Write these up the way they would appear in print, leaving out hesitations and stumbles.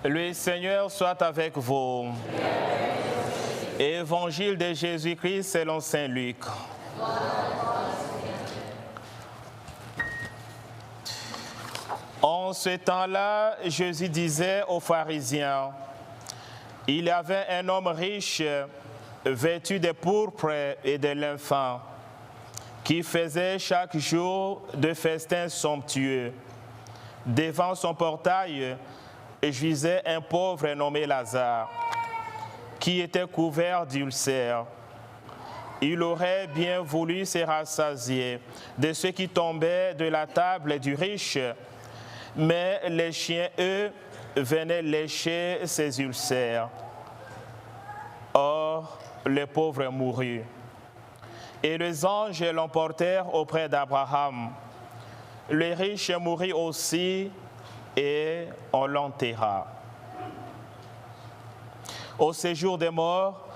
Le Seigneur soit avec vous. Évangile de Jésus-Christ selon saint Luc. En ce temps-là, Jésus disait aux pharisiens, « Il y avait un homme riche, vêtu de pourpre et de lin fin, qui faisait chaque jour de festins somptueux. Devant son portail gisait un pauvre nommé Lazare, qui était couvert d'ulcères. Il aurait bien voulu se rassasier de ce qui tombait de la table du riche, mais les chiens, eux, venaient lécher ses ulcères. Or, le pauvre mourut. Et les anges l'emportèrent auprès d'Abraham. Le riche mourut aussi, et on l'enterra. Au séjour des morts,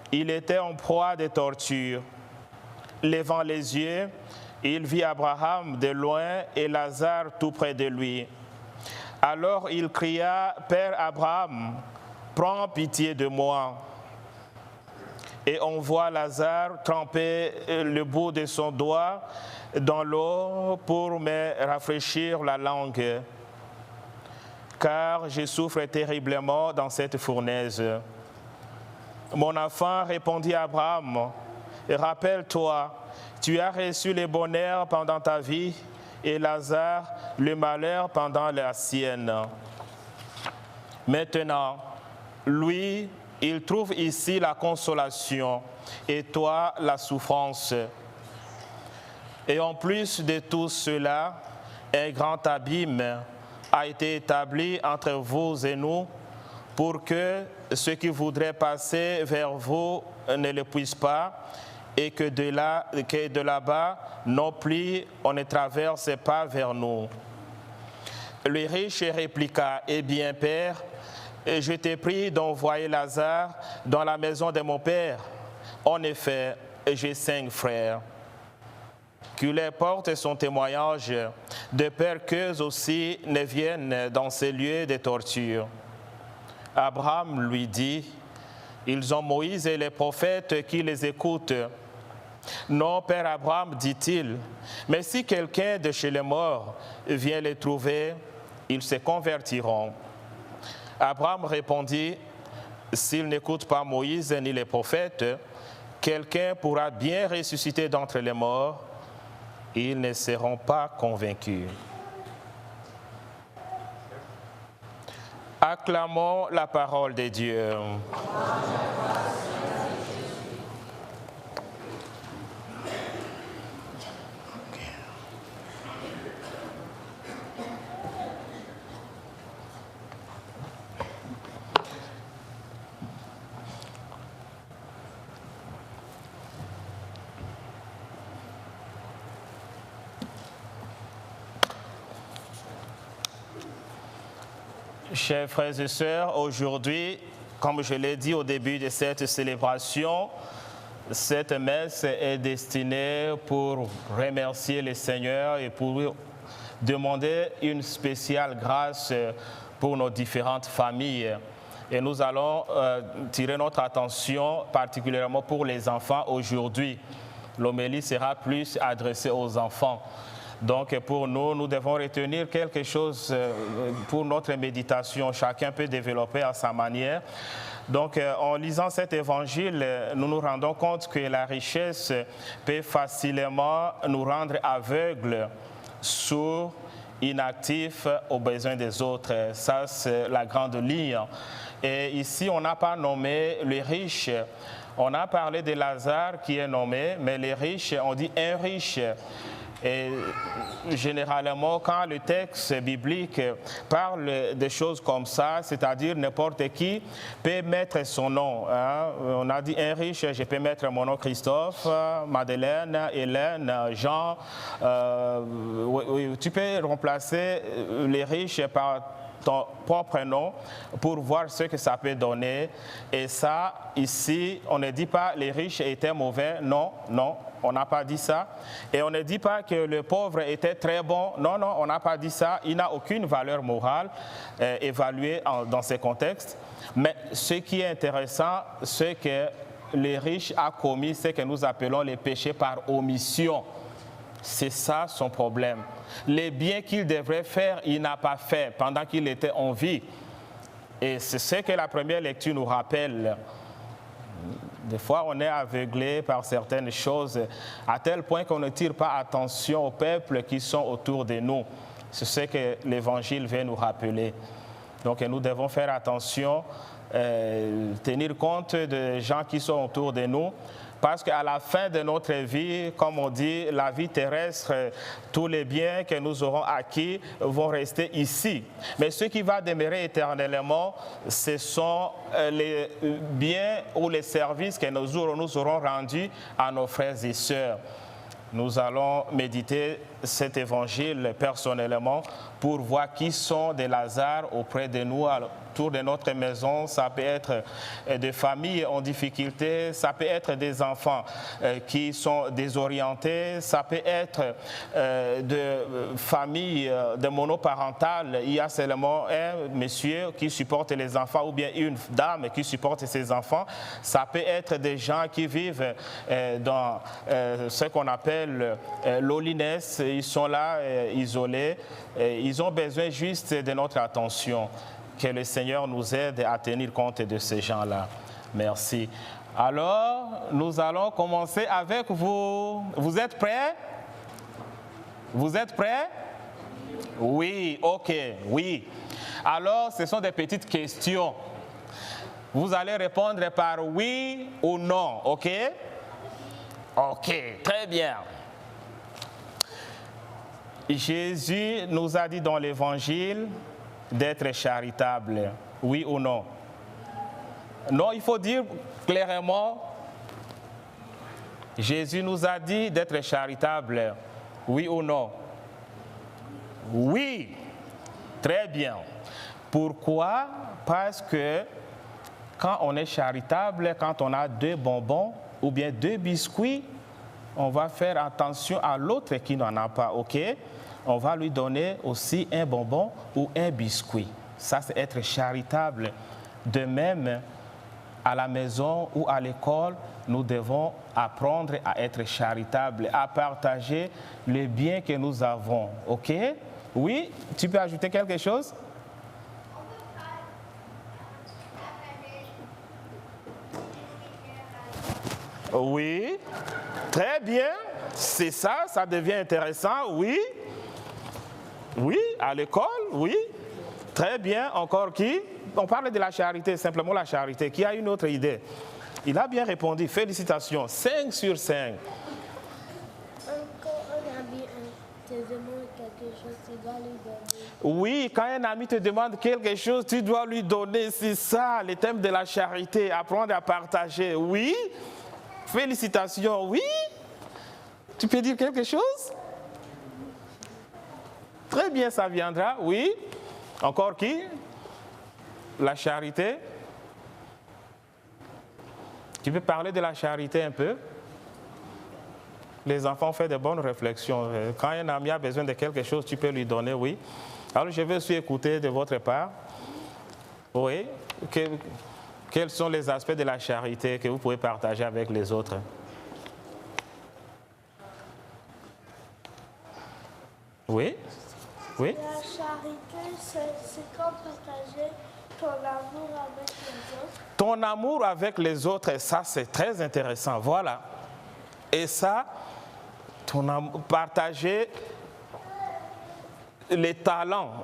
il était en proie des tortures. Levant les yeux, il vit Abraham de loin et Lazare tout près de lui. Alors il cria, « Père Abraham, prends pitié de moi. » Et on voit Lazare tremper le bout de son doigt dans l'eau pour me rafraîchir la langue, car je souffre terriblement dans cette fournaise. Mon enfant, répondit Abraham, rappelle-toi, tu as reçu le bonheur pendant ta vie et Lazare le malheur pendant la sienne. Maintenant, lui, il trouve ici la consolation et toi la souffrance. Et en plus de tout cela, un grand abîme a été établi entre vous et nous pour que ceux qui voudraient passer vers vous ne le puissent pas et que de là-bas non plus on ne traverse pas vers nous. Le riche répliqua, eh bien Père, je t'ai pris d'envoyer Lazare dans la maison de mon père. En effet, j'ai 5 frères. Qu'il leur porte son témoignage, de peur qu'eux aussi ne viennent dans ces lieux de torture. Abraham lui dit, ils ont Moïse et les prophètes qui les écoutent. Non, Père Abraham, dit-il, mais si quelqu'un de chez les morts vient les trouver, ils se convertiront. Abraham répondit, s'ils n'écoutent pas Moïse ni les prophètes, quelqu'un pourra bien ressusciter d'entre les morts, ils ne seront pas convaincus. Acclamons la parole de Dieu. Chers frères et sœurs, aujourd'hui, comme je l'ai dit au début de cette célébration, cette messe est destinée pour remercier le Seigneur et pour demander une spéciale grâce pour nos différentes familles. Et nous allons tirer notre attention particulièrement pour les enfants aujourd'hui. L'homélie sera plus adressée aux enfants. Donc pour nous, nous devons retenir quelque chose pour notre méditation. Chacun peut développer à sa manière. Donc en lisant cet évangile, nous nous rendons compte que la richesse peut facilement nous rendre aveugles, sourds, inactifs aux besoins des autres. Ça, c'est la grande ligne. Et ici, on n'a pas nommé les riches. On a parlé de Lazare qui est nommé, mais les riches, on dit un riche. Et généralement, quand le texte biblique parle de choses comme ça, c'est-à-dire n'importe qui peut mettre son nom. Hein. On a dit un riche, je peux mettre mon nom Christophe, Madeleine, Hélène, Jean. Oui, tu peux remplacer les riches par ton propre nom pour voir ce que ça peut donner. Et ça, ici, on ne dit pas les riches étaient mauvais. Non, non. on n'a pas dit ça. Et on ne dit pas que le pauvre était très bon. Non, non, on n'a pas dit ça. Il n'a aucune valeur morale évaluée dans ces contextes. Mais ce qui est intéressant, c'est que le riche a commis ce que nous appelons les péchés par omission. C'est ça son problème. Les biens qu'il devrait faire, il n'a pas fait pendant qu'il était en vie. Et c'est ce que la première lecture nous rappelle. Des fois, on est aveuglé par certaines choses, à tel point qu'on ne tire pas attention aux peuples qui sont autour de nous. C'est ce que l'Évangile vient nous rappeler. Donc, nous devons faire attention, tenir compte des gens qui sont autour de nous, parce qu'à la fin de notre vie, comme on dit, la vie terrestre, tous les biens que nous aurons acquis vont rester ici. Mais ce qui va demeurer éternellement, ce sont les biens ou les services que nous aurons rendus à nos frères et sœurs. Nous allons méditer cet évangile personnellement pour voir qui sont des Lazare auprès de nous, autour de notre maison. Ça peut être des familles en difficulté, ça peut être des enfants qui sont désorientés, ça peut être de familles de monoparentales. Il y a seulement un monsieur qui supporte les enfants ou bien une dame qui supporte ses enfants. Ça peut être des gens qui vivent dans ce qu'on appelle loneliness. Ils sont là isolés. Ils ont besoin juste de notre attention. Que le Seigneur nous aide à tenir compte de ces gens-là. Merci. Alors, nous allons commencer avec vous. Vous êtes prêts? Vous êtes prêts? Oui, ok, oui. Alors, ce sont des petites questions. Vous allez répondre par oui ou non, ok? Ok, très bien. Jésus nous a dit dans l'Évangile d'être charitable, oui ou non? Non, il faut dire clairement, Jésus nous a dit d'être charitable, oui ou non? Oui, très bien. Pourquoi? Parce que quand on est charitable, quand on a 2 bonbons ou bien 2 biscuits, on va faire attention à l'autre qui n'en a pas, ok? On va lui donner aussi un bonbon ou un biscuit. Ça, c'est être charitable. De même, à la maison ou à l'école, nous devons apprendre à être charitable, à partager les biens que nous avons, ok? Oui, tu peux ajouter quelque chose? Oui, très bien. C'est ça, ça devient intéressant, oui. Oui, à l'école, oui. Très bien. Encore qui? On parle de la charité, simplement la charité. Qui a une autre idée? Il a bien répondu. Félicitations. 5 sur 5. Quand un ami te demande quelque chose, tu dois lui donner. Oui, quand un ami te demande quelque chose, tu dois lui donner. C'est ça, le thème de la charité. Apprendre à partager. Oui. Félicitations. Oui. Tu peux dire quelque chose? Très bien, ça viendra, oui. Encore qui? La charité. Tu peux parler de la charité un peu? Les enfants font de bonnes réflexions. Quand un ami a besoin de quelque chose, tu peux lui donner, oui. Alors, je vais aussi écouter de votre part. Oui. Quels sont les aspects de la charité que vous pouvez partager avec les autres? Oui. Oui. La charité, c'est quand partager ton amour avec les autres. Ton amour avec les autres, ça c'est très intéressant, voilà. Et ça, partager les talents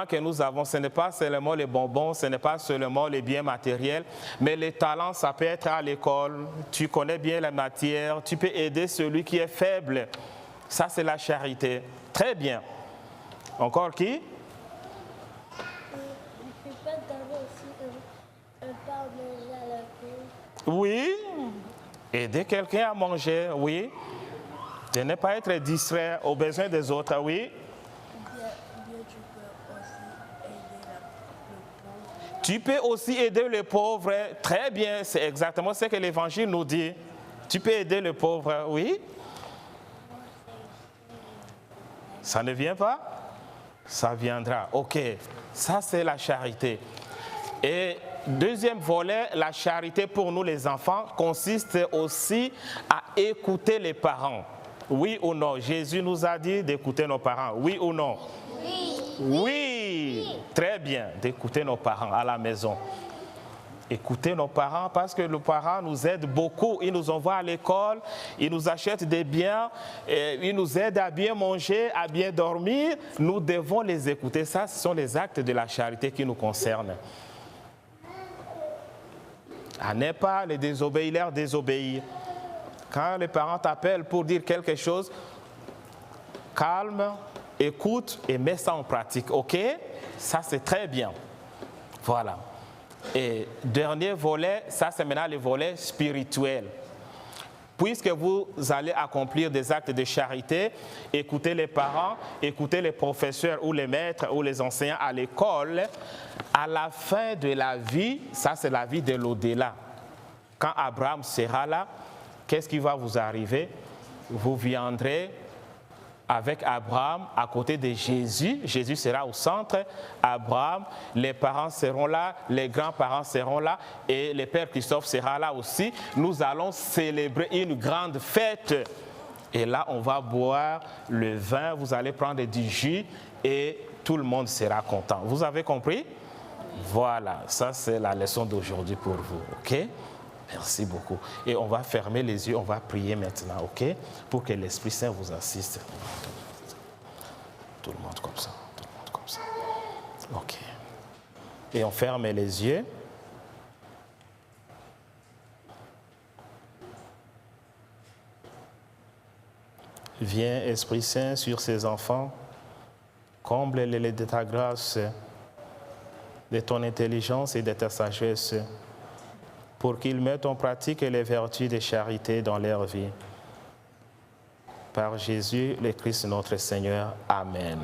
que nous avons, ce n'est pas seulement les bonbons, ce n'est pas seulement les biens matériels, mais les talents, ça peut être à l'école, tu connais bien la matière, tu peux aider celui qui est faible. Ça c'est la charité. Très bien. Encore qui? Il ne faut pas donner aussi un pain à manger à la cour. Oui. Aider quelqu'un à manger, oui. De ne pas être distrait aux besoins des autres, oui. Tu peux aussi aider le pauvre. Tu peux aussi aider les pauvres. Très bien, c'est exactement ce que l'Évangile nous dit. Tu peux aider le pauvre, oui? Ça ne vient pas? Ça viendra. OK. Ça, c'est la charité. Et deuxième volet, la charité pour nous les enfants consiste aussi à écouter les parents. Oui ou non? Jésus nous a dit d'écouter nos parents. Oui ou non? Oui. Oui. Très bien, d'écouter nos parents à la maison. Écouter nos parents parce que nos parents nous aident beaucoup. Ils nous envoient à l'école, ils nous achètent des biens, ils nous aident à bien manger, à bien dormir. Nous devons les écouter. Ça, ce sont les actes de la charité qui nous concernent. À ne pas les désobéir, leur désobéir. Quand les parents t'appellent pour dire quelque chose, calme, écoute et mets ça en pratique. OK? Ça, c'est très bien. Voilà. Et dernier volet, ça c'est maintenant le volet spirituel. Puisque vous allez accomplir des actes de charité, écoutez les parents, écoutez les professeurs ou les maîtres ou les enseignants à l'école, à la fin de la vie, ça c'est la vie de l'au-delà. Quand Abraham sera là, qu'est-ce qui va vous arriver? Vous viendrez avec Abraham à côté de Jésus. Jésus sera au centre. Abraham, les parents seront là, les grands-parents seront là et le Père Christophe sera là aussi. Nous allons célébrer une grande fête. Et là, on va boire le vin, vous allez prendre du jus et tout le monde sera content. Vous avez compris? Voilà, ça c'est la leçon d'aujourd'hui pour vous. OK? Merci beaucoup. Et on va fermer les yeux, on va prier maintenant, OK? Pour que l'Esprit Saint vous assiste. Tout le monde comme ça, tout le monde comme ça. OK. Et on ferme les yeux. Viens, Esprit Saint, sur ces enfants. Comble-les de ta grâce, de ton intelligence et de ta sagesse, pour qu'ils mettent en pratique les vertus de charité dans leur vie. Par Jésus, le Christ notre Seigneur. Amen.